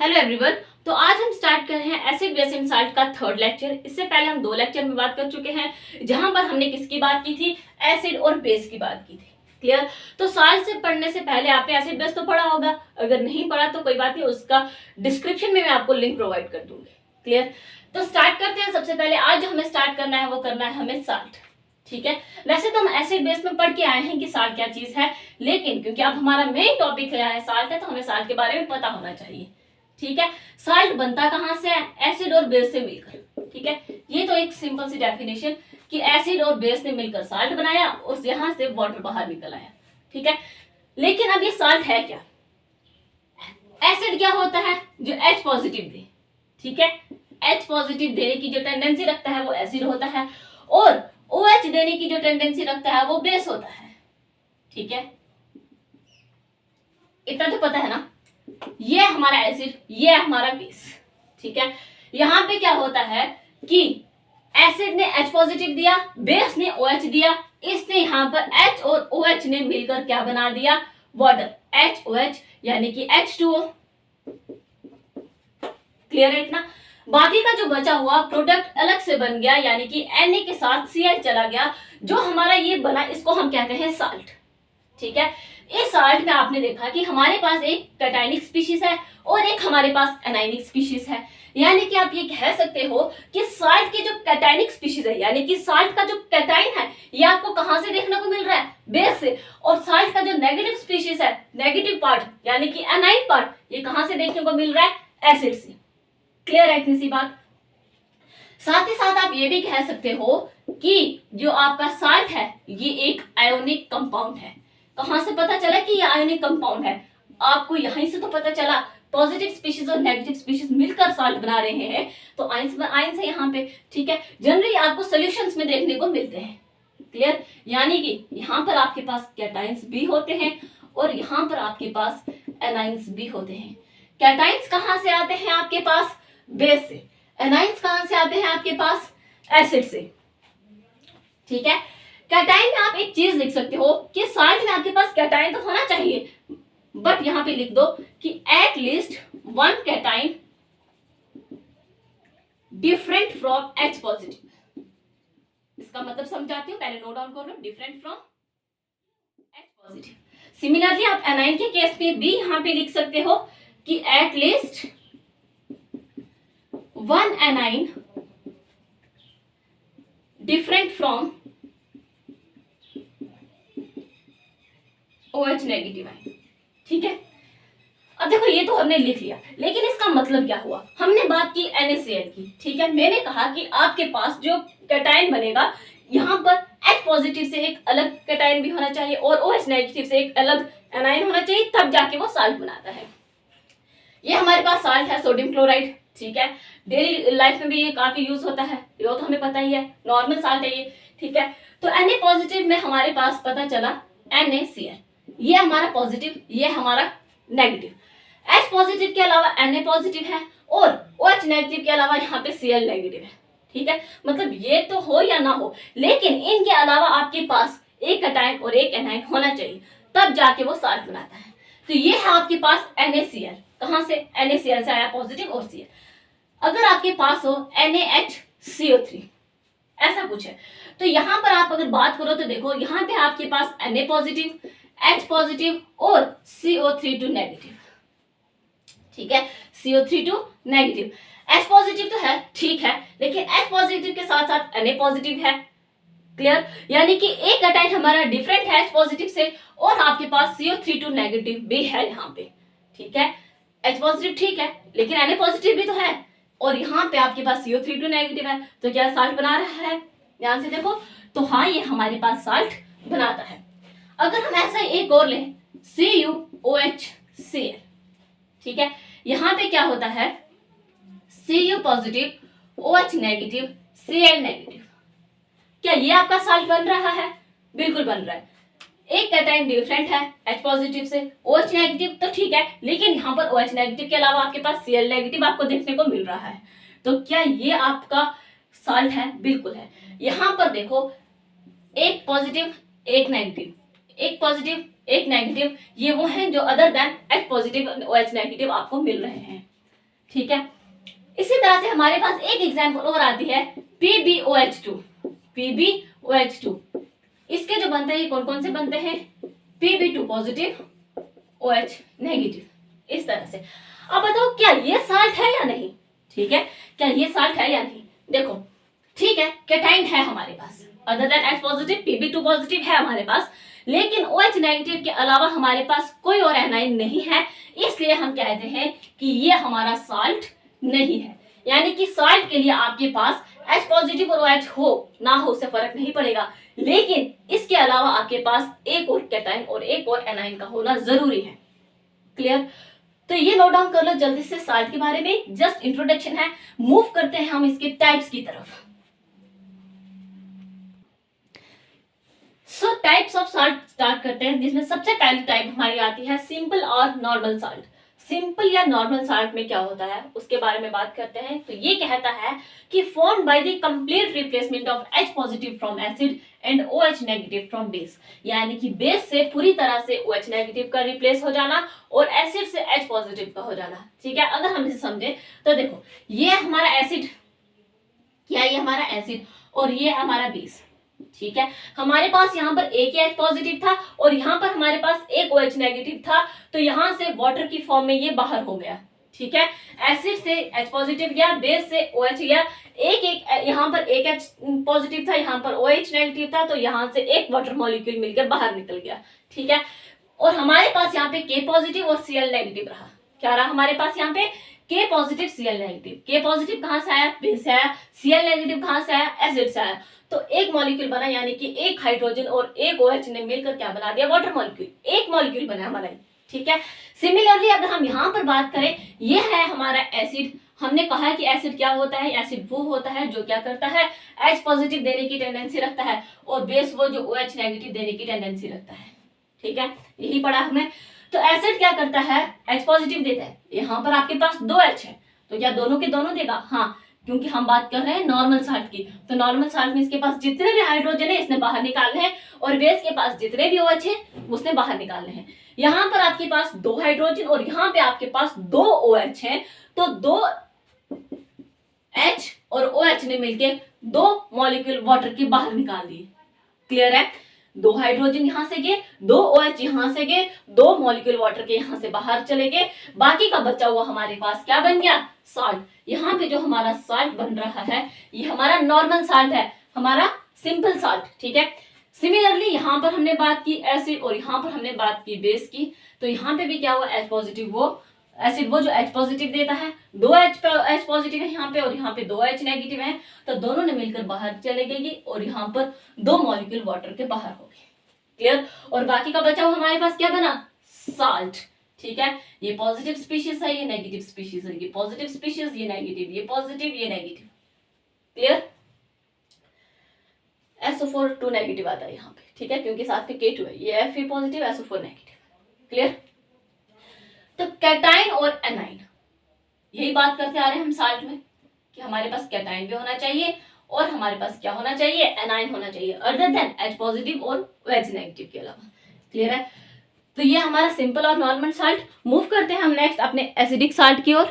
Hello everyone. तो आज हम स्टार्ट कर रहे हैं एसिड बेस एंड साल्ट का थर्ड लेक्चर। इससे पहले हम 2 लेक्चर में बात कर चुके हैं, जहां पर हमने किसकी बात की थी, एसिड और बेस की बात की थी। क्लियर। तो साल्ट से पढ़ने से पहले आपने एसिड बेस तो पढ़ा होगा, अगर नहीं पढ़ा तो कोई बात नहीं, उसका डिस्क्रिप्शन में मैं आपको लिंक प्रोवाइड कर दूंगी। क्लियर। तो स्टार्ट करते हैं। सबसे पहले आज जो हमें स्टार्ट करना है वो करना है हमें साल्ट। ठीक है। वैसे तो हम एसिड बेस में पढ़ के आए हैं कि साल्ट क्या चीज है, लेकिन क्योंकि अब हमारा मेन टॉपिक है साल्ट है, तो हमें साल्ट के बारे में पता होना चाहिए। ठीक है। साल्ट बनता कहां से है? एसिड और बेस से मिलकर। ठीक है। ये तो एक सिंपल सी डेफिनेशन कि एसिड और बेस ने मिलकर साल्ट बनाया और यहां से वाटर बाहर निकल आया। ठीक है। लेकिन अब ये साल्ट है क्या? एसिड क्या होता है? जो H पॉजिटिव दे। ठीक है। H पॉजिटिव देने की जो टेंडेंसी रखता है वो एसिड होता है, और OH देने की जो टेंडेंसी रखता है वो बेस होता है। ठीक है। इतना तो पता है ना। ये हमारा एसिड, ये हमारा बेस। ठीक है। यहां पे क्या होता है कि एसिड ने H पॉजिटिव दिया, बेस ने OH दिया, इसने यहां पर H और OH ने मिलकर क्या बना दिया? वाटर। HOH यानी कि H2O। क्लियर है इतना? बाकी का जो बचा हुआ प्रोडक्ट अलग से बन गया, यानी कि Na के साथ Cl चला गया। जो हमारा ये बना, इसको हम कहते हैं साल्ट। ठीक है। इस साल्ट में आपने देखा कि हमारे पास एक कैटायनिक स्पीशीज है और एक हमारे पास एनायनिक स्पीशीज है। यानी कि आप ये कह सकते हो कि साल्ट की जो कैटायनिक स्पीशीज है, यानी कि साल्ट का जो कैटाइन है, ये आपको कहां से देखने को मिल रहा है? बेस से। और साल्ट का जो नेगेटिव स्पीशीज है, नेगेटिव पार्ट यानी कि एनाइन पार्ट, ये कहां से देखने को मिल रहा है? एसिड से। क्लियर है इतनी सी बात? साथ ही साथ आप ये भी कह सकते हो कि जो आपका साल्ट है ये एक आयोनिक कंपाउंड है। कहां से पता चला कि ये आयोनिक कंपाउंड है? आपको यहीं से तो पता चला, पॉजिटिव स्पीशीज और नेगेटिव स्पीशीज मिलकर साल्ट बना रहे हैं, तो आयंस है यहाँ पे। ठीक है। जनरली आपको सॉल्यूशंस में देखने को मिलते हैं। क्लियर। यानी कि यहाँ पर आपके पास कैटाइंस भी होते हैं और यहाँ पर आपके पास एनाइंस भी होते हैं। कैटाइंस कहां से आते हैं आपके पास? बेस से। एनाइंस कहां से आते हैं आपके पास? एसिड से। ठीक है। कैटाइन में आप एक चीज लिख सकते हो कि साल्ट में आपके पास कैटाइन तो होना चाहिए, बट यहां पे लिख दो कि at least one cation different from H positive. इसका मतलब समझाती हूं, पहले नोट डाउन कर लो। Different from H positive. Similarly आप एनाइन के केस में भी यहां पे लिख सकते हो कि at least one anion different from OH negative ion. ठीक है। अब देखो ये तो हमने लिख लिया, लेकिन इसका मतलब क्या हुआ? हमने बात की NaCl की। ठीक है। मैंने कहा कि आपके पास जो कैटायन बनेगा, यहाँ पर H पॉजिटिव से एक अलग कैटायन भी होना चाहिए और OH नेगेटिव से एक अलग एनायन होना चाहिए, तब जाके वो साल्ट बनाता है। ये हमारे पास साल्ट है सोडियम क्लोराइड। ठीक है। डेली लाइफ में भी ये काफी यूज होता है, ये तो हमें पता ही है, नॉर्मल साल्ट है ये। ठीक है। तो Na पॉजिटिव में हमारे पास पता चला NaCl, ये हमारा पॉजिटिव, ये हमारा नेगेटिव। H पॉजिटिव के अलावा Na पॉजिटिव है और OH नेगेटिव के अलावा यहाँ पे Cl नेगेटिव है। ठीक है। मतलब ये तो हो या ना हो, लेकिन इनके अलावा आपके पास एक कैटायन और एक एनायन होना चाहिए, तब जाके वो साल्ट बनाता है। तो ये है आपके पास NaCl। कहां से? NaCl से आया पॉजिटिव और Cl। अगर आपके पास हो NaHCO3, ऐसा कुछ है, तो यहां पर आप अगर बात करो तो देखो यहां पे आपके पास Na पॉजिटिव, H पॉजिटिव और CO3 नेगेटिव। ठीक है। CO3 negative. H पॉजिटिव तो है, ठीक है, लेकिन H पॉजिटिव के साथ साथ Na पॉजिटिव है। क्लियर। यानी कि एक कैटायन हमारा डिफरेंट है H पॉजिटिव से, और आपके पास CO3 नेगेटिव भी है यहाँ पे। ठीक है। H पॉजिटिव ठीक है, लेकिन Na पॉजिटिव भी तो है, और यहाँ पे आपके पास CO3 नेगेटिव है, तो क्या साल्ट बना रहा है? ध्यान से देखो। तो हाँ, ये हमारे पास साल्ट बनाता है। अगर हम ऐसा एक और लें, CuOHCl। ठीक है। यहां पे क्या होता है? Cu positive, OH negative, Cl negative. क्या ये आपका साल्ट बन रहा है? बिल्कुल बन रहा है। एक कैटायन डिफरेंट है H पॉजिटिव से, OH नेगेटिव तो ठीक है, लेकिन यहाँ पर OH नेगेटिव के अलावा आपके पास Cl नेगेटिव आपको देखने को मिल रहा है, तो क्या ये आपका साल्ट है? बिल्कुल है। यहां पर देखो, एक पॉजिटिव एक नेगेटिव, एक पॉजिटिव एक नेगेटिव, ये वो हैं जो other than H positive OH negative आपको मिल रहे हैं। ठीक है। इसी तरह से हमारे पास एक एग्जाम्पल और आती है PbOH2। PbOH2 इसके जो बनते हैं कौन कौन से बनते हैं, Pb2 पॉजिटिव, OH नेगेटिव, इस तरह से। अब बताओ क्या ये साल्ट है या नहीं, ठीक है, क्या ये साल्ट है या नहीं। देखो ठीक है, कैटाइन है हमारे पास, other than H positive Pb2 positive है हमारे पास, लेकिन OH नेगेटिव के अलावा हमारे पास कोई और एनाइन नहीं है, इसलिए हम कहते हैं कि ये हमारा साल्ट नहीं है। यानी कि साल्ट के लिए आपके पास H पॉजिटिव और OH हो ना हो उससे फर्क नहीं पड़ेगा, लेकिन इसके अलावा आपके पास एक और कैटाइन और एक और एनाइन का होना जरूरी है। क्लियर? तो ये नोट डाउन कर लो जल्दी से साल्ट के बारे में, जस्ट इंट्रोडक्शन है। मूव करते हैं हम इसके टाइप्स की तरफ। सो टाइप्स ऑफ साल्ट स्टार्ट करते हैं, जिसमें सबसे पहली टाइप हमारी आती है सिंपल और नॉर्मल साल्ट। सिंपल या नॉर्मल साल्ट में क्या होता है उसके बारे में बात करते हैं। तो ये कहता है कि formed by the complete replacement of H positive from acid and OH negative from base. यानी कि बेस से पूरी तरह से OH नेगेटिव का रिप्लेस हो जाना और एसिड से H पॉजिटिव का हो जाना। ठीक है, अगर हम इसे समझे तो देखो ये हमारा एसिड, क्या ये हमारा एसिड और ये हमारा बेस। ठीक है, हमारे पास यहाँ पर एक H पॉजिटिव था और यहाँ पर हमारे पास एक OH नेगेटिव था, तो यहाँ से वाटर की फॉर्म में ये बाहर हो गया। ठीक है, एसिड से H पॉजिटिव गया, बेस से OH गया, एक यहाँ पर एक H पॉजिटिव था, यहाँ पर OH नेगेटिव था, तो यहाँ से एक वाटर मॉलिक्यूल मिलकर बाहर निकल गया। ठीक है, और हमारे पास यहाँ पे K पॉजिटिव और Cl नेगेटिव रहा। क्या रहा हमारे पास यहाँ पे, K positive Cl negative. K positive कहाँ से आया, बेस से आया, Cl नेगेटिव कहाँ से आया, एसिड से आया, तो एक मॉलिक्यूल बना, यानी कि एक हाइड्रोजन और एक OH ने मिलकर क्या बना दिया, वाटर मॉलिक्यूल, एक मॉलिक्यूल बना हमारा। ठीक है, सिमिलरली अगर हम यहाँ पर बात करें, ये है हमारा एसिड। हमने कहा है कि एसिड क्या होता है, एसिड वो होता है जो क्या करता है, H पॉजिटिव देने की टेंडेंसी रखता है, और बेस वो जो OH नेगेटिव देने की टेंडेंसी रखता है। ठीक है, यही पढ़ा हमने। तो एसिड क्या करता है, H पॉजिटिव देता है, यहाँ पर आपके पास दो H है, तो क्या दोनों के दोनों देगा, हाँ, क्योंकि हम बात कर रहे हैं नॉर्मल साल्ट की। तो नॉर्मल साल्ट में इसके पास जितने भी हाइड्रोजन है इसने बाहर निकालने हैं, और बेस के पास जितने भी OH है उसने बाहर निकालने हैं। यहाँ पर आपके पास दो हाइड्रोजन और यहाँ पे आपके पास दो OH हैं, तो दो H और OH ने मिलके दो मॉलिक्यूल वाटर के बाहर निकाल दिए। क्लियर है, दो हाइड्रोजन यहां से गए, दो OH यहां से गए, दो मॉलिक्यूल वाटर के यहां से बाहर चले गए, बाकी का बचा हुआ हमारे पास क्या बन गया, साल्ट। यहाँ पे जो हमारा साल्ट बन रहा है ये हमारा नॉर्मल साल्ट है, हमारा सिंपल साल्ट। ठीक है, सिमिलरली यहाँ पर हमने बात की एसिड और यहाँ पर हमने बात की बेस की, तो यहाँ पे भी क्या हुआ, H पॉजिटिव वो एसिड वो जो H पॉजिटिव देता है, दो H पॉजिटिव है यहाँ पे और यहाँ पे दो H नेगेटिव है, तो दोनों ने मिलकर बाहर चले गए और यहाँ पर दो मॉलिक्यूल वाटर के बाहर हो गए। क्लियर, और बाकी का बचा हुआ हमारे पास क्या बना, साल्ट। ठीक है, ये पॉजिटिव स्पीशीज है, ये नेगेटिव स्पीशीज है, ये पॉजिटिव स्पीशीज, ये नेगेटिव, ये पॉजिटिव, ये नेगेटिव। क्लियर, SO4 2 नेगेटिव आता है यहाँ पे। ठीक है, क्योंकि साथ में K2 है, ये Fe positive, SO4 negative. Clear, तो कैटाइन और एनाइन, यही बात करते आ रहे हैं हम साल्ट में कि हमारे पास कैटाइन भी होना चाहिए और हमारे पास क्या होना चाहिए, एनाइन होना चाहिए, अदर देन H पॉजिटिव और OH नेगेटिव के अलावा। क्लियर है, तो ये हमारा सिंपल और नॉर्मल साल्ट। मूव करते हैं हम नेक्स्ट अपने एसिडिक साल्ट की ओर।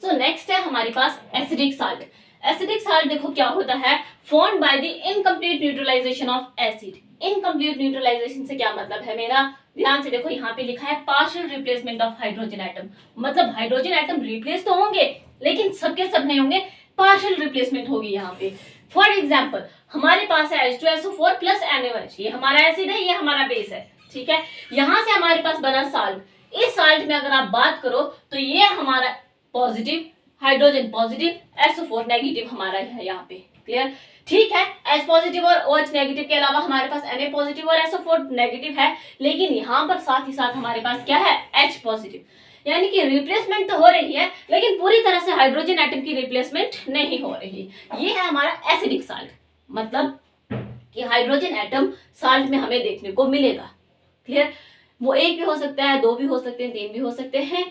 सो नेक्स्ट है हमारे पास एसिडिक साल्ट। एसिडिक साल्ट देखो क्या होता है, formed by the incomplete neutralisation of acid. Incomplete neutralisation से क्या मतलब है मेरा, ध्यान से देखो, यहाँ पे लिखा है partial replacement of hydrogen atom. मतलब हाइड्रोजन एटम रिप्लेस तो होंगे लेकिन सबके सब नहीं होंगे, पार्शियल रिप्लेसमेंट होगी यहाँ पे। फॉर एग्जाम्पल हमारे पास है H2SO4 प्लस NaOH, ये हमारा एसिड है, ये हमारा बेस है। ठीक है, यहाँ से हमारे पास बना साल्ट। इस साल्ट में अगर आप बात करो तो ये हमारा positive, hydrogen positive, SO4 negative हमारा है यहाँ पे। क्लियर, ठीक है, H पॉजिटिव और OH नेगेटिव के अलावा हमारे पास Na पॉजिटिव और SO4 नेगेटिव है, लेकिन यहाँ पर साथ ही साथ हमारे पास क्या है, H पॉजिटिव। यानी कि रिप्लेसमेंट तो हो रही है लेकिन पूरी तरह से हाइड्रोजन एटम की रिप्लेसमेंट नहीं हो रही। ये है हमारा एसिडिक साल्ट, मतलब कि हाइड्रोजन एटम साल्ट में हमें देखने को मिलेगा। क्लियर, वो एक भी हो सकता है, दो भी हो सकते हैं, तीन भी हो सकते हैं,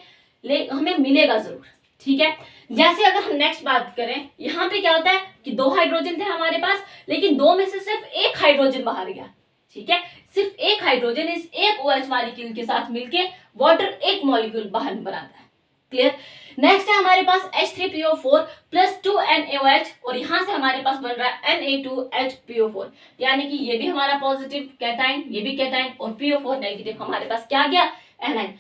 लेकिन हमें मिलेगा जरूर। ठीक है, जैसे अगर हम नेक्स्ट बात करें, यहाँ पे क्या होता है कि दो हाइड्रोजन थे हमारे पास, लेकिन दो में से सिर्फ एक हाइड्रोजन बाहर गया। ठीक है, सिर्फ एक हाइड्रोजन इस एक OH मॉलिक्यूल के साथ मिलके वाटर एक मॉलिक्यूल बाहर बनाता है। क्लियर। नेक्स्ट है हमारे पास H3PO4 प्लस 2NaOH और यहां से हमारे पास बन रहा है Na2HPO4, यानी कि ये भी हमारा पॉजिटिव कैटाइन, ये भी कैटाइन और PO4 नेगेटिव हमारे पास क्या गया एनाइन।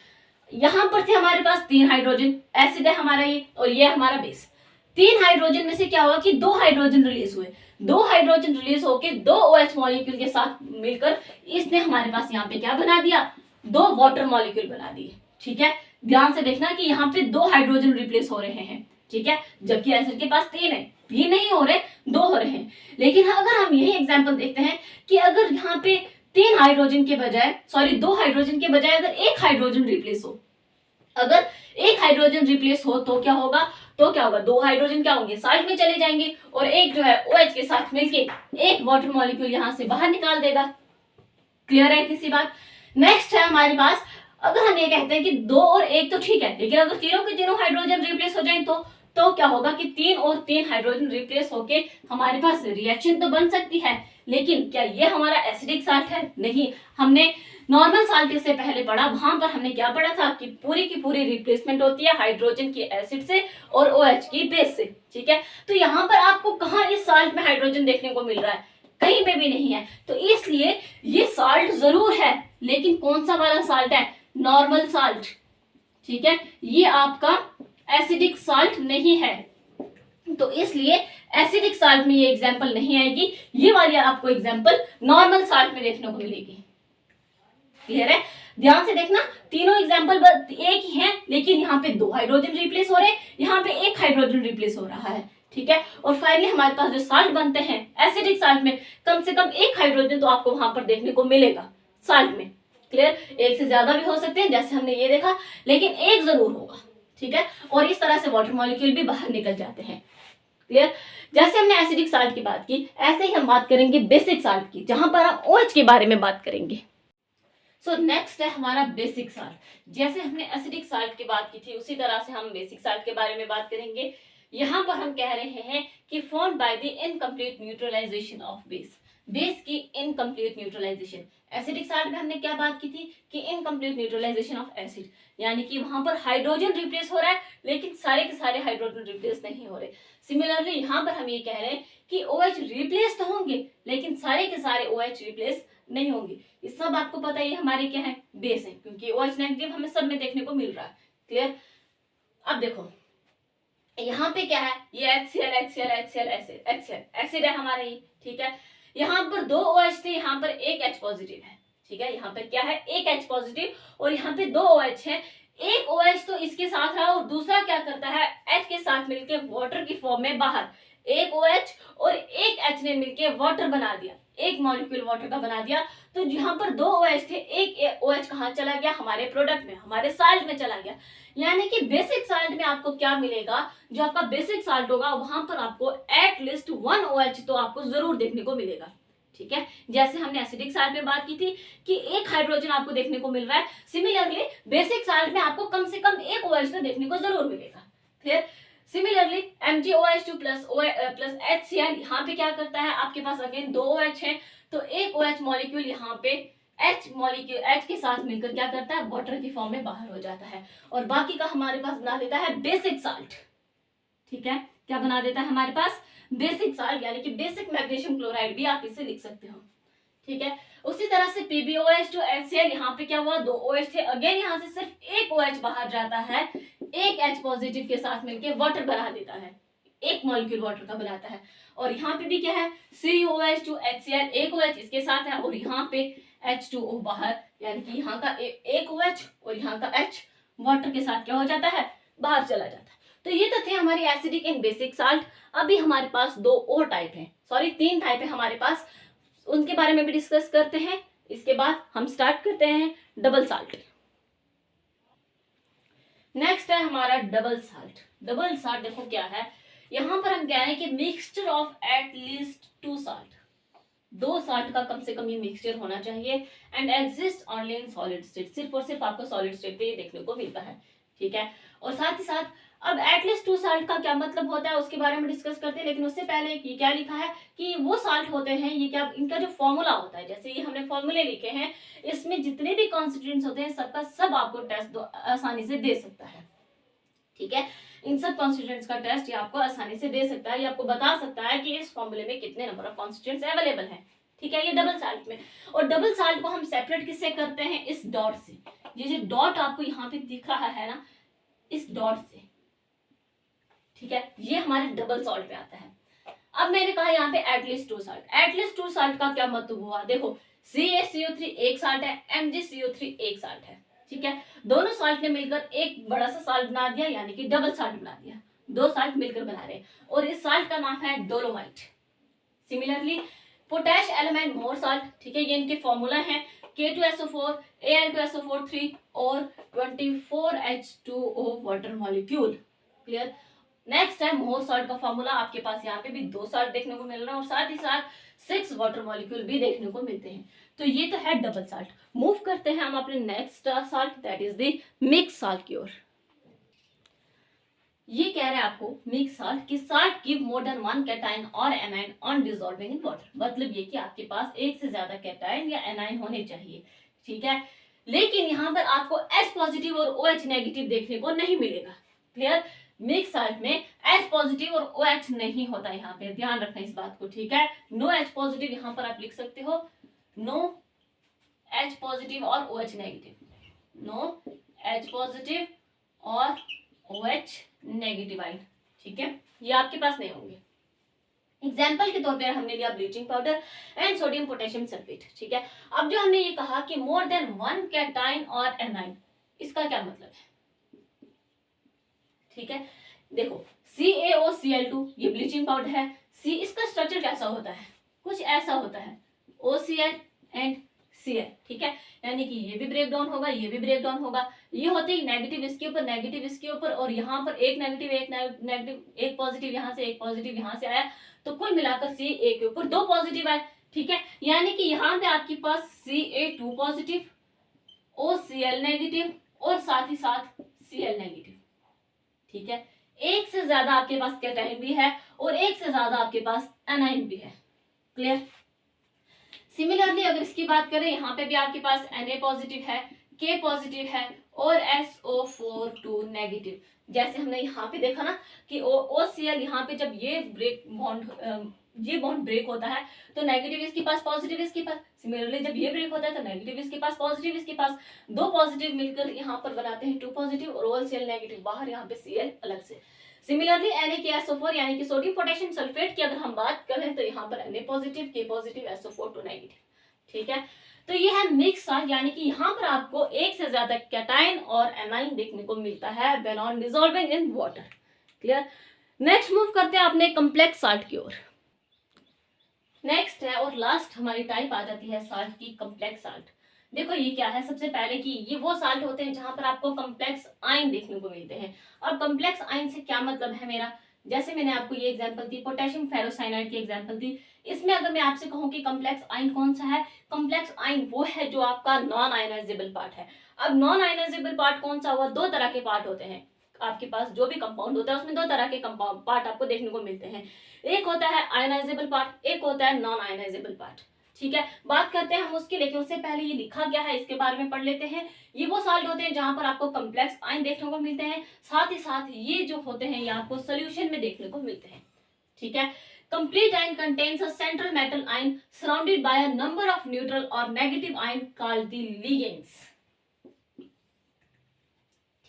यहां पर थे हमारे पास 3 हाइड्रोजन, एसिड है हमारा ये और ये हमारा बेस। 3 हाइड्रोजन में से क्या हुआ कि 2 हाइड्रोजन रिलीज हुए, 2 हाइड्रोजन रिलीज होके 2 OH मॉलिक्यूल के साथ मिलकर इसने हमारे पास यहाँ पे क्या बना दिया, 2 वाटर मॉलिक्यूल बना दिए। ठीक है, ध्यान से देखना कि यहाँ पे 2 हाइड्रोजन रिप्लेस हो रहे हैं, ठीक है, जबकि एसिड के पास 3 है, 3 नहीं हो रहे 2 हो रहे हैं। लेकिन अगर हम यही एग्जांपल देखते हैं कि अगर यहाँ पे 3 हाइड्रोजन के बजाय 2 हाइड्रोजन के बजाय अगर 1 हाइड्रोजन रिप्लेस हो, अगर 1 हाइड्रोजन रिप्लेस हो तो क्या होगा, 2 हाइड्रोजन क्या होंगे, साल्ट में चले जाएंगे और एक जो है OH के साथ मिलके एक वाटर मॉलिक्यूल यहाँ से बाहर निकाल देगा। क्लियर है इतनी सी बात। नेक्स्ट है हमारे पास, अगर हम ये कहते हैं कि 2 और 1 तो ठीक है, लेकिन अगर तीनों के तीनों हाइड्रोजन रिप्लेस हो जाए तो क्या होगा कि 3 और 3 हाइड्रोजन रिप्लेस होके हमारे पास रिएक्शन तो बन सकती है, लेकिन क्या ये हमारा एसिडिक साल्ट है, नहीं। हमने नॉर्मल साल्ट से पहले पढ़ा, वहां पर हमने क्या पढ़ा था कि पूरी की पूरी रिप्लेसमेंट होती है हाइड्रोजन की एसिड से और OH की बेस से। ठीक है, तो यहाँ पर आपको कहाँ इस साल्ट में हाइड्रोजन देखने को मिल रहा है, कहीं पे भी नहीं है। तो इसलिए ये साल्ट जरूर है, लेकिन कौन सा वाला साल्ट है, नॉर्मल साल्ट। ठीक है, ये आपका एसिडिक साल्ट नहीं है, तो इसलिए एसिडिक साल्ट में ये एग्जांपल नहीं आएगी, ये वाली आपको एग्जांपल नॉर्मल साल्ट में देखने को मिलेगी। क्लियर है, ध्यान से देखना, तीनों एग्जांपल एक ही हैं, लेकिन यहाँ पे 2 हाइड्रोजन रिप्लेस हो रहे हैं, यहाँ पे 1 हाइड्रोजन रिप्लेस हो रहा है। ठीक है, और फाइनली हमारे पास जो साल्ट बनते हैं एसिडिक साल्ट में कम से कम 1 हाइड्रोजन तो आपको वहां पर देखने को मिलेगा साल्ट में। क्लियर, 1 से ज्यादा भी हो सकते हैं जैसे हमने ये देखा, लेकिन 1 जरूर होगा। ठीक है, और इस तरह से वाटर मॉलिक्यूल भी बाहर निकल जाते हैं। क्लियर, जैसे हमने एसिडिक साल्ट की बात की, ऐसे ही हम बात करेंगे बेसिक साल्ट की, जहां पर हम OH के बारे में बात करेंगे। सो नेक्स्ट है हमारा बेसिक साल्ट। जैसे हमने एसिडिक साल्ट की बात की थी, उसी तरह से हम बेसिक साल्ट के बारे में बात करेंगे। यहाँ पर हम कह रहे हैं कि form by the incomplete neutralisation of base, base की इनकम्प्लीट न्यूट्रलाइजेशन। एसिडिक साल्ट में हमने क्या बात की थी कि इनकम्प्लीट न्यूट्रलाइजेशन ऑफ एसिड, यानी कि वहां पर हाइड्रोजन रिप्लेस हो रहा है, लेकिन सारे के सारे हाइड्रोजन रिप्लेस नहीं हो रहे। सिमिलरली यहाँ पर हम ये कह रहे हैं कि OH रिप्लेस तो होंगे, लेकिन सारे के सारे OH रिप्लेस नहीं होंगे। ये सब आपको पता है, ये हमारे क्या है, बेस है, क्योंकि OH नेगेटिव हमें सब में देखने को मिल रहा है। क्लियर, अब देखो यहाँ पे क्या है, ये HCl एसिड है हमारा ये। ठीक है, यहाँ पर 2 OH थे, यहाँ पर 1 H पॉजिटिव है। ठीक है, यहाँ पर क्या है, 1 H पॉजिटिव और यहाँ पे 2 OH है। एक OH तो इसके साथ रहा और दूसरा क्या करता है, H के साथ मिलकर वाटर की फॉर्म में बाहर, एक OH और एक H ने मिलकर वाटर बना दिया, एक मॉलिक्यूल वाटर का बना दिया। तो यहाँ पर 2 OH थे, एक OH कहाँ चला गया, हमारे प्रोडक्ट में, हमारे साल्ट में चला गया। यानी कि बेसिक साल्ट में आपको क्या मिलेगा, जो आपका बेसिक साल्ट होगा वहां पर आपको एटलीस्ट 1 OH तो आपको जरूर देखने को मिलेगा। ठीक है, जैसे हमने एसिडिक साल्ट में बात की थी कि 1 हाइड्रोजन आपको देखने को मिल रहा है, सिमिलरली बेसिक साल्ट में आपको कम से कम 1 OH तो देखने को जरूर मिलेगा। Clear, similarly MgOH2 plus HCl यहाँ पे क्या करता है, आपके पास अगेन 2 OH है, तो एक OH मॉलिक्यूल यहाँ पे H के साथ मिलकर क्या करता है, वाटर की फॉर्म में बाहर हो जाता है, और बाकी का हमारे पास बना देता है बेसिक साल्ट। ठीक है, क्या बना देता है हमारे पास, बेसिक साल्ट, यानी कि बेसिक मैग्नीशियम क्लोराइड भी आप इसे लिख सकते हो। ठीक है, उसी तरह से PbOH2 HCl, यहाँ पे क्या हुआ, 2 OH थे, अगेन यहाँ से सिर्फ एक OH बाहर जाता है, एक H पॉजिटिव के साथ मिलकर वाटर बना देता है, एक मॉलिक्यूल वाटर का बनाता है। और यहाँ पे भी क्या है, CuOH2 HCl, एक OH इसके साथ है और यहाँ पे H2O बाहर, यानी कि यहाँ का एक OH और यहाँ का H वाटर के साथ क्या हो जाता है, बाहर चला जाता है। तो ये तो थे हमारी एसिडिक एंड बेसिक साल्ट। अभी हमारे पास 2 और टाइप है, 3 टाइप है हमारे पास, उनके बारे में भी डिस्कस करते हैं। इसके बाद हम स्टार्ट करते हैं डबल साल्ट। नेक्स्ट है हमारा डबल साल्ट। डबल साल्ट देखो क्या है, यहां पर हम कह रहे हैं कि mixture of at least 2 salt, 2 salt का कम से कम ये मिक्सचर होना चाहिए, and exist only in solid state, सिर्फ और सिर्फ आपको सॉलिड स्टेट पे ये देखने को मिलता है। ठीक है, और साथ ही साथ अब एटलीस्ट 2 साल्ट का क्या मतलब होता है उसके बारे में डिस्कस करते हैं, लेकिन उससे पहले ये क्या लिखा है कि वो साल्ट होते हैं, ये क्या, इनका जो फॉर्मूला होता है, जैसे ये हमने फॉर्मूले लिखे हैं, इसमें जितने भी कॉन्स्टिट्यूएंट्स होते हैं सबका सब आपको टेस्ट आसानी से दे सकता है। ठीक है। इन सब कॉन्स्टिट्यूएंट्स का टेस्ट ये आपको आसानी से दे सकता है, ये आपको बता सकता है कि इस फॉर्मूले में कितने नंबर ऑफ कॉन्स्टिट्यूएंट्स अवेलेबल हैं। ठीक है, ये डबल साल्ट में। और डबल साल्ट को हम सेपरेट किससे करते हैं, इस डॉट से। ये जो डॉट आपको यहाँ पे दिख रहा है ना, इस डॉट से। ठीक है, ये हमारे डबल सॉल्ट में आता है। अब मैंने कहा यहाँ पे एटलीस्ट 2 साल्ट। एटलीस्ट 2 साल्ट का क्या मतलब हुआ, देखो CaCO3 एक साल्ट है, MgCO3 एक साल्ट है। ठीक है, दोनों साल्ट ने मिलकर एक बड़ा सा साल्ट बना दिया, यानी कि डबल साल्ट बना दिया। 2 साल्ट मिलकर बना रहे हैं और इस साल्ट का नाम है डोलोमाइट। सिमिलरली पोटैश एलिमेंट मोर साल्ट। ठीक है, ये इनके फॉर्मूला है K2SO4 Al2SO4 और 24H2O water molecule. Clear. Next है मोर साल्ट का फॉर्मूला। आपके पास यहाँ पे भी 2 साल्ट देखने को मिल रहा है और साथ ही साथ 6 वाटर मॉलिक्यूल भी देखने को मिलते हैं। तो ये तो है डबल साल्ट। मूव करते हैं हम अपने next salt, that is the mix salt की ओर। ये कह रहे हैं आपको मिक्स साल्ट कि salt give more than 1 cation और anion on dissolving in water. मतलब ये कि आपके पास एक से ज्यादा कैटायन या एनायन होने चाहिए। ठीक है, लेकिन यहाँ पर आपको H पॉजिटिव और OH नेगेटिव देखने को नहीं मिलेगा। क्लियर। मिक्स साल्ट में H पॉजिटिव और OH नहीं होता, यहाँ पे ध्यान रखना इस बात को। ठीक है, नो H पॉजिटिव यहाँ पर आप लिख सकते हो, नो H पॉजिटिव और OH negative, no H positive और OH नेगेटिव आयन। ठीक है, ये आपके पास नहीं होंगे। एग्जाम्पल के तौर पर हमने लिया bleaching powder and sodium potassium sulphate. ठीक है, अब जो हमने ये कहा कि मोर देन 1 कैटायन और एनायन, इसका क्या मतलब है। ठीक है, देखो CaOCl2 ये ब्लीचिंग पाउडर है। सी इसका स्ट्रक्चर कैसा होता है, कुछ ऐसा होता है, OCl एंड Cl। ठीक है, यानी कि ये भी ब्रेक डाउन होगा, ये भी ब्रेक डाउन होगा। ये होते ही नेगेटिव इसके ऊपर, नेगेटिव इसके ऊपर, और यहाँ पर एक नेगेटिव एक नेगेटिव, एक पॉजिटिव यहाँ से, एक पॉजिटिव यहाँ से आया, तो कुल मिलाकर Ca के ऊपर 2 पॉजिटिव आए। ठीक है, यानी कि यहाँ पे आपके पास Ca2 पॉजिटिव, OCl नेगेटिव और साथ ही साथ Cl नेगेटिव। ठीक है, एक से ज्यादा आपके पास कैटायन भी है और एक से ज्यादा आपके पास एनायन भी है। क्लियर। सिमिलरली अगर इसकी बात करें, यहाँ पे भी आपके पास Na पॉजिटिव है, K पॉजिटिव है और SO4 नेगेटिव। जैसे हमने यहाँ पे देखा ना कि OCl यहाँ पे जब ये बॉन्ड ब्रेक होता है तो नेगेटिव इसके पास, पॉजिटिव इसके पास। सिमिलरली जब ये ब्रेक होता है तो नेगेटिव इसके पास, पॉजिटिव इसके पास। 2 पॉजिटिव मिलकर यहाँ पर बनाते हैं 2 पॉजिटिव और OCl नेगेटिव बाहर, यहाँ पे Cl अलग से। सिमिलरली NaKSO4 यानी कि सोडियम पोटेशियम सल्फेट की अगर हम बात करें तो यहाँ पर Na positive, K positive, SO4 negative. ठीक है, तो ये है मिक्स साल्ट, यानी कि यहाँ पर आपको एक से ज्यादा कैटायन और एनायन देखने को मिलता है when on dissolving in water. Clear. Next move करते हैं अपने कॉम्प्लेक्स साल्ट की ओर। नेक्स्ट है और लास्ट हमारी टाइप आ जाती है साल्ट की, कॉम्प्लेक्स साल्ट। देखो ये क्या है, सबसे पहले कि ये वो साल्ट होते हैं जहां पर आपको कॉम्प्लेक्स आयन देखने को मिलते हैं। अब कॉम्प्लेक्स आयन से क्या मतलब है मेरा, जैसे मैंने आपको ये एग्जांपल दी, पोटेशियम फेरोसाइनाइड की एग्जांपल दी। इसमें अगर मैं आपसे कहूं कि कॉम्प्लेक्स आयन कौन सा है, कॉम्प्लेक्स आयन वो है जो आपका नॉन आयनाइजेबल पार्ट है। अब नॉन आयनाइजेबल पार्ट कौन सा हुआ, 2 तरह के पार्ट होते हैं आपके पास। जो भी कंपाउंड होता है उसमें 2 तरह के कंपाउंड पार्ट आपको देखने को मिलते हैं। एक होता है आयनाइजेबल पार्ट, एक होता है नॉन आयनाइजेबल पार्ट। ठीक है, बात करते हैं हम उसकी, लेकिन उससे पहले ये लिखा क्या है इसके बारे में पढ़ लेते हैं। ये वो साल्ट होते हैं जहां पर आपको कॉम्प्लेक्स आयन देखने को मिलते हैं, साथ ही साथ ये जो होते हैं ये आपको सोल्यूशन में देखने को मिलते हैं। ठीक है, complete ion contains a central metal ion surrounded by a number of neutral or negative ion called the ligands।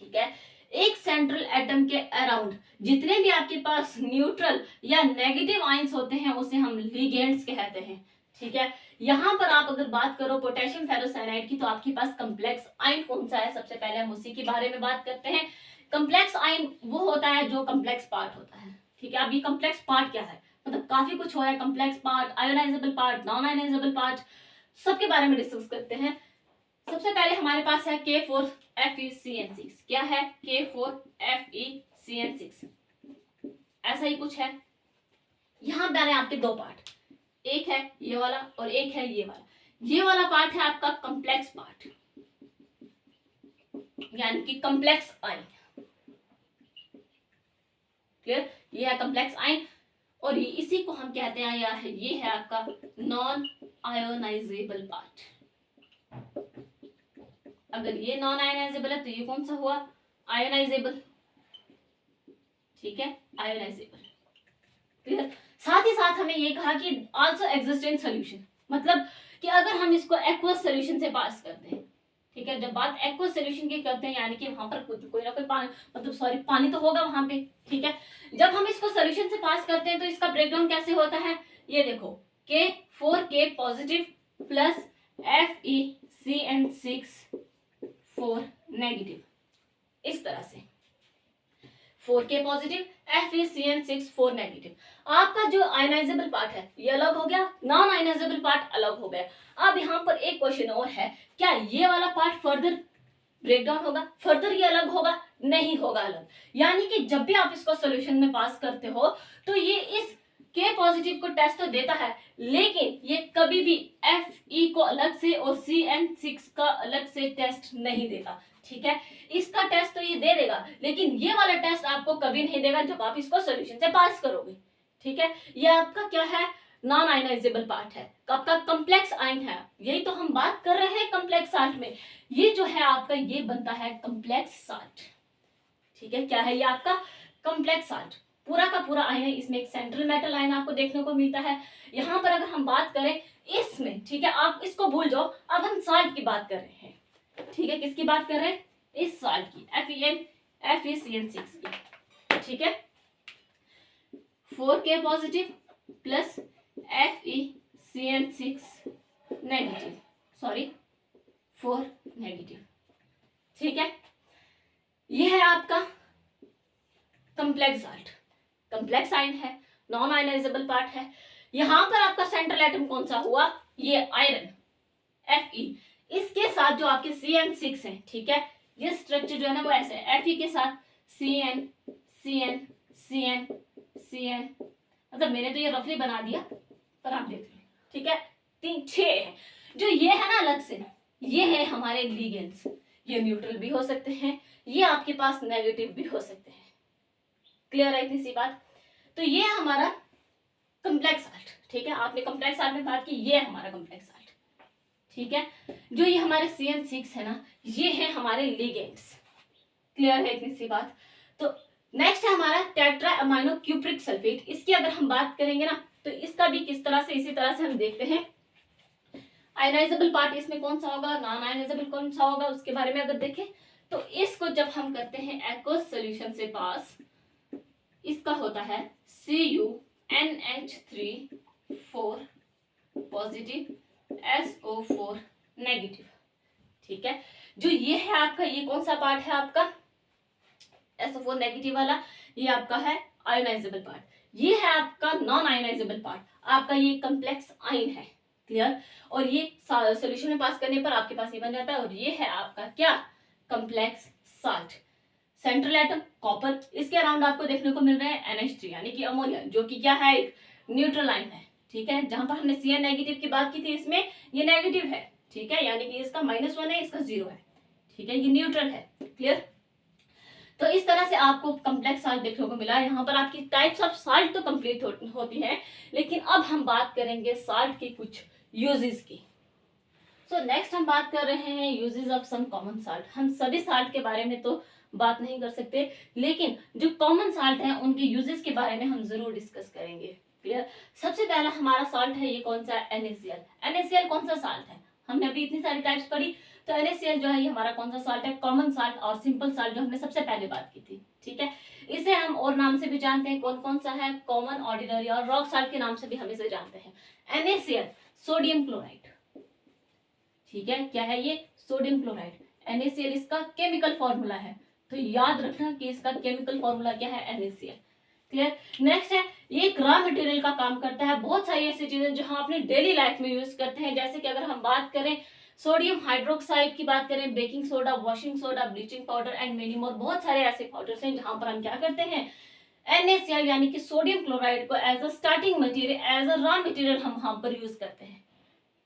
ठीक है, एक सेंट्रल एटम के अराउंड जितने भी आपके पास न्यूट्रल या नेगेटिव आयंस होते हैं उसे हम लिगेंड्स कहते हैं। ठीक है, यहाँ पर आप अगर बात करो पोटेशियम फेरोसाइनाइड की तो आपके पास कॉम्प्लेक्स आयन कौन सा है, सबसे पहले हम उसी के बारे में बात करते हैं। कॉम्प्लेक्स आयन वो होता है जो कॉम्प्लेक्स पार्ट होता है। ठीक है, अब ये कॉम्प्लेक्स पार्ट क्या है, मतलब काफी कुछ हो है, complex part, ionisable part, non ionisable part, सबके बारे में डिस्कस करते हैं। सबसे पहले हमारे पास है K4FeCN6। क्या है, K4FeCN6, ऐसा ही कुछ है। यहां मैंने आपके 2 पार्ट, एक है ये वाला और एक है ये वाला। ये वाला पार्ट है आपका कॉम्प्लेक्स पार्ट, यानी कि कॉम्प्लेक्स आयन। क्लियर, ये है कॉम्प्लेक्स आयन और इसी को हम कहते हैं या है ये है आपका नॉन आयोनाइजेबल पार्ट। अगर ये नॉन आयोनाइजेबल है तो ये कौन सा हुआ, आयोनाइजेबल। ठीक है, आयोनाइजेबल। क्लियर। साथ ही साथ हमें ये कहा कि आल्सो एग्जिस्ट इन सोल्यूशन, मतलब कि अगर हम इसको एक्वस सोल्यूशन से पास करते हैं, ठीक है, जब बात एक्वस सोल्यूशन की करते हैं यानी कि वहां पर कोई ना कोई पानी, मतलब सॉरी पानी तो होगा वहां पे, ठीक है, जब हम इसको सोल्यूशन से पास करते हैं तो इसका ब्रेकडाउन कैसे होता है, ये देखो K4K positive plus FeCN6 4 negative, इस तरह से 4K पॉजिटिव FeCN6 4 नेगेटिव। आपका जो आयनाइजेबल पार्ट है ये अलग हो गया, नॉन आयनाइजेबल पार्ट अलग हो गया। अब यहाँ पर एक क्वेश्चन और है, क्या ये वाला पार्ट फर्दर ब्रेकडाउन होगा, फर्दर ये अलग होगा, नहीं होगा अलग। यानी कि जब भी आप इसको सॉल्यूशन में पास करते हो तो ये इस K पॉजिटिव को टेस्ट तो देता है, लेकिन ये कभी भी Fe को अलग से और CN6 का अलग से टेस्ट नहीं देगा, ठीक है। इसका टेस्ट तो ये दे देगा, लेकिन ये वाला टेस्ट आपको कभी नहीं देगा जब आप इसको सॉल्यूशन से पास करोगे, ठीक है। ये आपका क्या है, नॉन आयनाइजेबल पार्ट है, आपका कम्प्लेक्स आयन है, यही तो हम बात कर रहे हैं कम्प्लेक्स साल्ट में। ये जो है आपका ये बनता है कम्प्लेक्स साल्ट, ठीक है। क्या है ये आपका कम्प्लेक्स साल्ट, पूरा का पूरा आयन है, इसमें एक सेंट्रल मेटल आयन आपको देखने को मिलता है। यहाँ पर अगर हम बात करें इसमें, ठीक है, आप इसको भूल जाओ, अब हम साल्ट की बात कर रहे हैं, ठीक है, किसकी बात कर रहे हैं, इस साल्ट की, FeCN6 की, ठीक है, 4K positive plus FeCN6 negative, sorry 4 negative, ठीक है। यह है आपका कम्प्लेक्स साल्ट, कम्प्लेक्स आयन है, नॉन आयनाइजेबल पार्ट है। यहां पर आपका सेंट्रल एटम कौन सा हुआ, ये आयरन Fe, इसके साथ जो आपके CN6 है, ठीक है, ये स्ट्रक्चर जो है ना वो ऐसे है, Fe के साथ CN CN CN CN, मतलब मैंने तो ये रफली बना दिया पर आप देख लो, ठीक है, 6 है। जो ये है ना अलग से, ये है हमारे लिगेंड्स, ये न्यूट्रल भी हो सकते हैं, ये आपके पास नेगेटिव भी हो सकते हैं। क्लियर है इतनी सी बात। तो ये हमारा कम्प्लेक्स साल्ट, ठीक है, आपने कम्प्लेक्स साल्ट में बात की, ये हमारा कम्प्लेक्स साल्ट, ठीक है। जो ये हमारे CN6 है ना, ये है हमारे लिगेंड्स। क्लियर है इतनी सी बात। तो नेक्स्ट है हमारा टेट्रा अमाइनो क्यूप्रिक सल्फेट। इसकी अगर हम बात करेंगे ना तो इसका भी किस तरह से, इसी तरह से हम देखते हैं। आयनाइजेबल पार्ट इसमें कौन सा होगा, नॉन आयनाइजेबल कौन सा होगा, उसके बारे में अगर देखें तो इसको जब हम करते हैं एक्वस सॉल्यूशन से पास, इसका होता है CuNH3 4 पॉजिटिव SO4 नेगेटिव, ठीक है। जो ये है आपका, ये कौन सा पार्ट है आपका, SO4 नेगेटिव वाला, ये आपका है आयोनाइजेबल पार्ट। ये है आपका नॉन आयोनाइजेबल पार्ट, आपका ये कम्प्लेक्स आयन है। क्लियर। और ये सॉल्यूशन में पास करने पर आपके पास ये बन जाता है, और ये है आपका क्या, complex salt. Central atom copper, इसके अराउंड आपको देखने को मिल रहा है NH3 यानी कि अमोनिया, जो कि क्या है, एक न्यूट्रल आयन है, ठीक है। जहां पर हमने Cn नेगेटिव की बात की थी, इसमें ये नेगेटिव है, ठीक है, यानी कि इसका -1 है, इसका 0 है, ठीक है, ये न्यूट्रल है। क्लियर। तो इस तरह से आपको कम्प्लेक्स साल्ट देखने को मिला। यहाँ पर आपकी टाइप्स ऑफ साल्ट तो कंप्लीट होती है, लेकिन अब हम बात करेंगे साल्ट के कुछ यूजेस की। सो नेक्स्ट हम बात कर रहे हैं uses of some common salt. हम सभी साल्ट के बारे में तो बात नहीं कर सकते, लेकिन जो कॉमन साल्ट हैं उनके यूजेस के बारे में हम जरूर डिस्कस करेंगे। क्लियर। सबसे पहला हमारा साल्ट है, ये कौन सा है, NaCl। NaCl कौन सा साल्ट है, हमने अभी इतनी सारी टाइप्स पढ़ी, तो NaCl जो है ये हमारा कौन सा साल्ट है, कॉमन साल्ट और सिंपल साल्ट, जो हमने सबसे पहले बात की थी, ठीक है। इसे हम और नाम से भी जानते हैं, कौन कौन सा है, कॉमन, ऑर्डिनरी और रॉक साल्ट के नाम से भी हम इसे जानते हैं। NaCl सोडियम क्लोराइड, ठीक है, क्या है ये, सोडियम क्लोराइड। NaCl इसका केमिकल फॉर्मूला है, तो याद रखना कि इसका केमिकल फॉर्मूला क्या है, NaCl। क्लियर। नेक्स्ट है, ये एक रॉ मटेरियल का काम करता है। बहुत सारी ऐसी चीजें जो हम अपनी डेली लाइफ में यूज करते हैं, जैसे कि अगर हम बात करें सोडियम हाइड्रोक्साइड की बात करें, baking soda, washing soda, bleaching powder and many more, बहुत सारे ऐसे पाउडर्स हैं जहां पर हम क्या करते हैं, NaCl यानी कि सोडियम क्लोराइड को as a starting material, as a raw material हम वहां पर यूज करते हैं।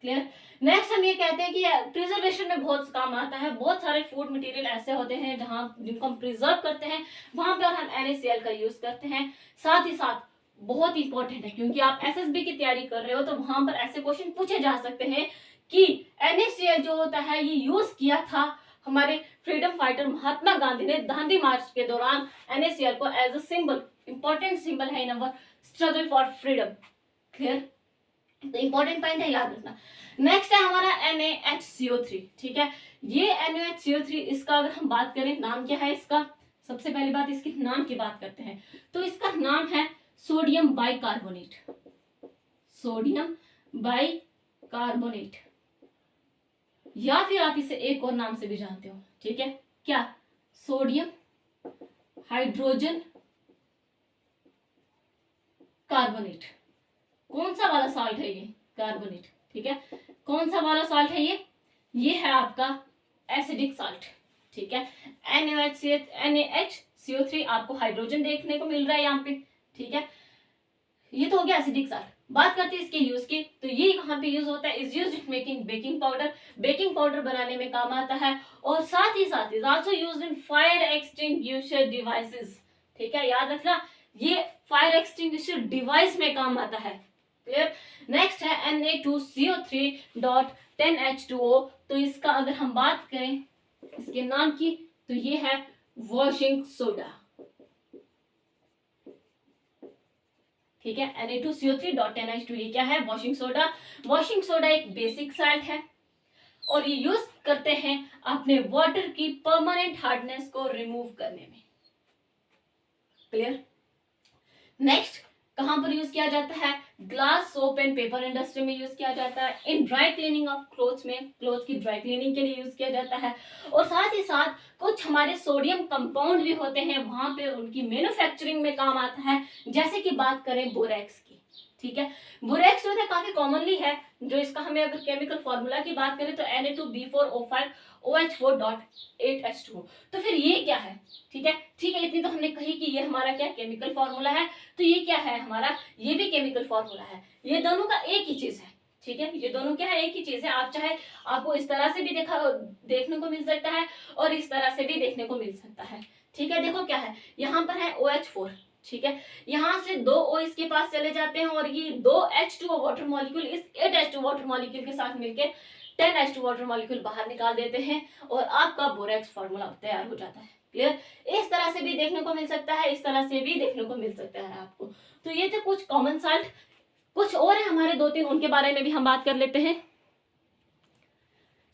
क्लियर। नेक्स्ट हम ये कहते हैं कि प्रिजर्वेशन में बहुत काम आता है। बहुत सारे फूड मटेरियल ऐसे होते हैं जहां जिनको हम प्रिजर्व करते हैं, वहां पर हम NaCl का यूज करते हैं। साथ ही साथ बहुत इंपॉर्टेंट है, क्योंकि आप SSB की तैयारी कर रहे हो, तो वहां पर ऐसे क्वेश्चन पूछे जा सकते हैं कि NaCl जो होता है ये यूज किया था हमारे फ्रीडम फाइटर महात्मा गांधी ने दांडी मार्च के दौरान NaCl को as a symbol, important symbol है in our struggle for freedom. Clear? तो इंपॉर्टेंट पॉइंट है, याद रखना। नेक्स्ट है हमारा NaHCO3। ठीक है, ये NaHCO3 इसका अगर हम बात करें, नाम क्या है इसका, सबसे पहली बात इसके नाम की बात करते हैं। तो इसका नाम है सोडियम बाइकार्बोनेट। सोडियम बाइकार्बोनेट, या फिर आप इसे एक और नाम से भी जानते हो। ठीक है, क्या? Sodium hydrogen carbonate. कौन सा वाला सॉल्ट है ये? कार्बोनेट। ठीक है, कौन सा वाला सॉल्ट है ये है आपका एसिडिक सॉल्ट। ठीक है, NaHCO3 आपको हाइड्रोजन देखने को मिल रहा है यहाँ पे। ठीक है, ये तो हो गया एसिडिक सॉल्ट। बात करते हैं इसके यूज की, तो ये कहाँ पे यूज होता है? Is used in making baking powder. Baking powder बनाने में काम आता है, और साथ he is also used in fire extinguisher devices. ठीक है, याद रखना, ये फायर एक्सटिंग्विशर डिवाइस में काम आता है। क्लियर? नेक्स्ट है Na2CO3.10H2O। तो इसका अगर हम बात करें इसके नाम की, तो ये है वॉशिंग सोडा। ठीक है, Na2CO3.10H2 ये क्या है? Washing soda. वॉशिंग सोडा एक बेसिक सॉल्ट है, और ये यूज करते हैं अपने वाटर की परमानेंट हार्डनेस को रिमूव करने में। क्लियर? नेक्स्ट कहां पर यूज किया जाता है? Glass, soap and paper industry में यूज किया जाता है। In dry cleaning of clothes में, क्लोथ की ड्राई क्लीनिंग के लिए यूज किया जाता है। और साथ ही साथ कुछ हमारे सोडियम कंपाउंड भी होते हैं, वहां पे उनकी मैन्युफैक्चरिंग में काम आता है। जैसे कि बात करें बोरेक्स की। ठीक है, बोरेक्स जो है काफी कॉमनली है, जो इसका हमें अगर केमिकल फॉर्मूला की बात करें तो Na2B4O5OH4.8H2O। तो फिर ये क्या है? ठीक है, इतनी तो हमने कही कि ये हमारा क्या केमिकल फॉर्मूला है। तो ये क्या है हमारा? ये भी केमिकल फॉर्मूला है। ये दोनों का एक ही चीज है। ठीक है, ये दोनों क्या है? एक ही चीज है। आप चाहे आपको इस तरह से भी देखने को मिल सकता है, और इस तरह से भी देखने को मिल सकता है। ठीक है, देखो क्या है, यहाँ पर है OH4। ठीक है, यहाँ से 2 O इसके पास चले जाते हैं, और ये 2 H2O वाटर मॉलिक्यूल इस 8 H2O वाटर मॉलिक्यूल के साथ मिलकर 10 H2O वाटर मॉलिक्यूल बाहर निकाल देते हैं, और आपका बोरेक्स फॉर्मूला तैयार हो जाता है। क्लियर? इस तरह से भी देखने को मिल सकता है, इस तरह से भी देखने को मिल सकता है आपको। तो ये थे कुछ कॉमन सॉल्ट। कुछ और है हमारे 2-3, उनके बारे में भी हम बात कर लेते हैं।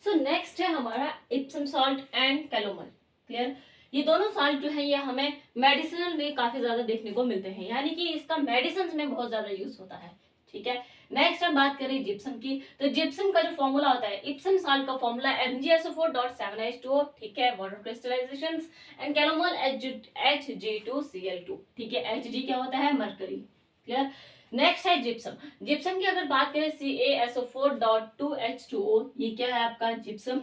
सो नेक्स्ट है हमारा Epsom salt and calomel. Clear? ये दोनों सॉल्ट जो है ये हमें मेडिसिनल में काफी ज्यादा देखने को मिलते हैं, यानी कि इसका मेडिसिन में बहुत ज्यादा यूज होता है। ठीक है, नेक्स्ट हम बात करें जिप्सम की, तो जिप्सम का जो फॉर्मूला होता है, इप्सम सॉल्ट का फॉर्मूला MgSO4.7H2O। ठीक है, वाटर क्रिस्टलाइजेशंस, एंड कैलोमल Hg2Cl2। ठीक है, Hg क्या होता है? मरकरी। क्लियर? नेक्स्ट है जिप्सम। जिप्सम की अगर बात करें CaSO4.2H2O, ये क्या है आपका? जिप्सम।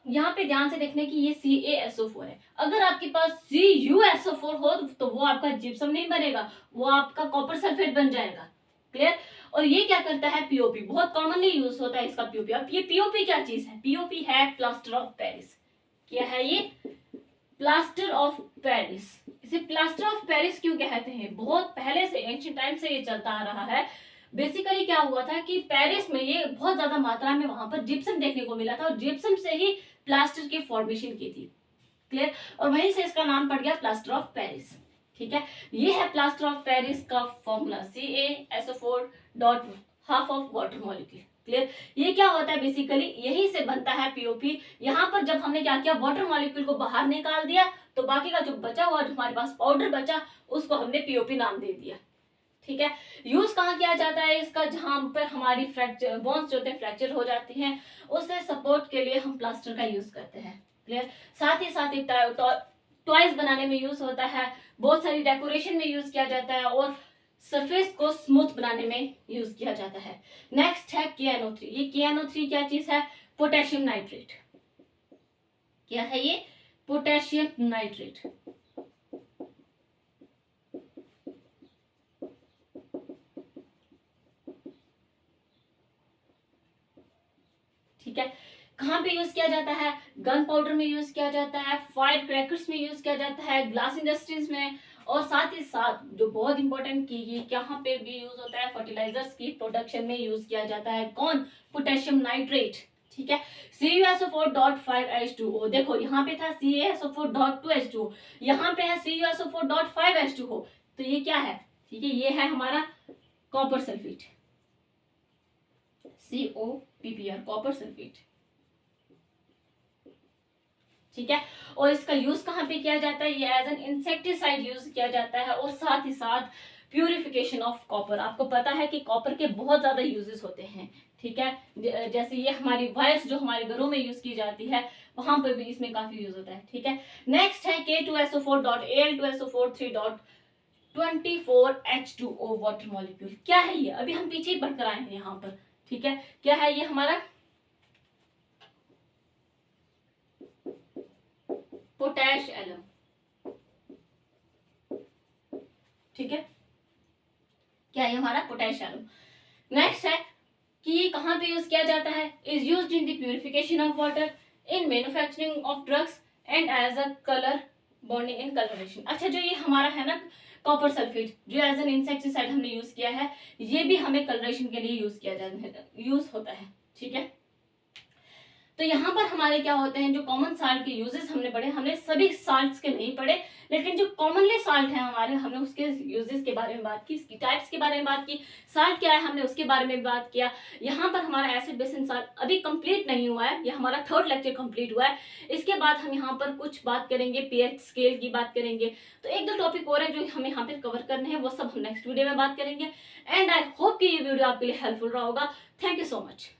यहाँ पे ध्यान से देखने की ये CaSO4 है। अगर आपके पास CuSO4 हो तो वो आपका जिप्सम नहीं बनेगा, वो आपका कॉपर सल्फेट बन जाएगा। क्लियर? और ये क्या करता है? पीओपी, बहुत कॉमनली यूज होता है इसका पीओपी। अब ये पीओपी क्या चीज है? पीओपी है प्लास्टर ऑफ पेरिस। क्या है ये? Plaster of Paris. इसे प्लास्टर ऑफ पेरिस क्यों कहते हैं? बहुत पहले से, एंशिएंट टाइम से ये चलता आ रहा है। बेसिकली क्या हुआ था कि पेरिस में ये बहुत ज्यादा मात्रा में वहां पर जिप्सम देखने को मिला था, और जिप्सम से ही प्लास्टर की फॉर्मेशन की थी। क्लियर? और वहीं से इसका नाम पड़ गया प्लास्टर ऑफ पेरिस। ठीक है, ये है प्लास्टर ऑफ पेरिस का formula, CaSO4.half of water molecule. Clear? ये क्या होता है? बेसिकली यही से बनता है पीओपी। यहाँ पर जब हमने क्या किया, वाटर मॉलिक्यूल को बाहर निकाल दिया, तो बाकी का जो बचा हुआ, जो हमारे पास पाउडर बचा, उसको हमने पीओपी नाम दे दिया। ठीक है, यूज कहाँ किया जाता है इसका? जहां पर हमारी फ्रैक्चर बोन्स जो होते हैं फ्रैक्चर हो जाती हैं, उससे सपोर्ट के लिए हम प्लास्टर का यूज करते हैं। क्लियर? साथ ही साथ एक टॉयज बनाने में यूज होता है, बहुत सारी डेकोरेशन में यूज किया जाता है, और सरफेस को स्मूथ बनाने में यूज किया जाता है। नेक्स्ट है KNO3। ये KNO3 क्या चीज है? Potassium nitrate. क्या है ये? Potassium nitrate. ठीक है, कहाँ पे यूज किया जाता है? गन पाउडर में यूज किया जाता है, फायर क्रैकर्स में यूज किया जाता है, ग्लास इंडस्ट्रीज में, और साथ ही साथ जो बहुत इंपॉर्टेंट की ये यहाँ पे भी यूज होता है, फर्टिलाइजर्स की प्रोडक्शन में यूज किया जाता है। कौन? Potassium nitrate. ठीक है। CuSO4.5H2O, देखो यहाँ पे था CaSO4.2H2O, यहाँ पे है CuSO4.5H2O, तो ये क्या है, ठीक है, ये है हमारा copper sulphate, COPPR, copper sulphate, ठीक है। और इसका यूज कहाँ पे किया जाता है, ये एज एन इंसेक्टिसाइड यूज किया जाता है, और साथ ही साथ प्यूरिफिकेशन ऑफ कॉपर। आपको पता है कि कॉपर के बहुत ज्यादा यूजेस होते हैं, ठीक है, जैसे ये हमारी वायर्स जो हमारे घरों में यूज की जाती है, वहां पर भी इसमें काफी यूज होता है, ठीक है। नेक्स्ट है K2SO4.Al2SO4 3.24H2O वाटर मॉलिक्यूल। क्या है ये, अभी हम पीछे ही बढ़कर आए हैं यहाँ पर, ठीक है। क्या है ये हमारा पोटैश एलम, ठीक है, क्या है हमारा पोटैश एलम। नेक्स्ट है कि ये कहाँ पे यूज किया जाता है, is used in the purification of water, in manufacturing of drugs and as a colour bonding in colouration. अच्छा, जो ये हमारा है ना कॉपर सल्फेट, जो एज एन इंसेक्टिसाइड हमने यूज किया है, ये भी हमें कलरेशन के लिए यूज होता है, ठीक है। तो यहाँ पर हमारे क्या होते हैं, जो कॉमन साल्ट के यूजेस हमने पढ़े, हमने सभी साल्ट्स के नहीं पढ़े, लेकिन जो कॉमनली साल्ट है हमारे, हमने उसके यूजेस के बारे में बात की, इसकी टाइप्स के बारे में बात की, साल्ट क्या है हमने उसके बारे में बात किया। यहाँ पर हमारा एसिड बेस एंड साल्ट अभी कंप्लीट नहीं हुआ है, ये हमारा 3rd लेक्चर कंप्लीट हुआ है। इसके बाद हम यहाँ पर कुछ बात करेंगे, पीएच स्केल की बात करेंगे, तो 1-2 टॉपिक और है जो हमें यहाँ पर कवर करने हैं, वो सब हम नेक्स्ट वीडियो में बात करेंगे। एंड आई होप कि ये वीडियो आपके लिए हेल्पफुल रहा होगा। Thank you so much.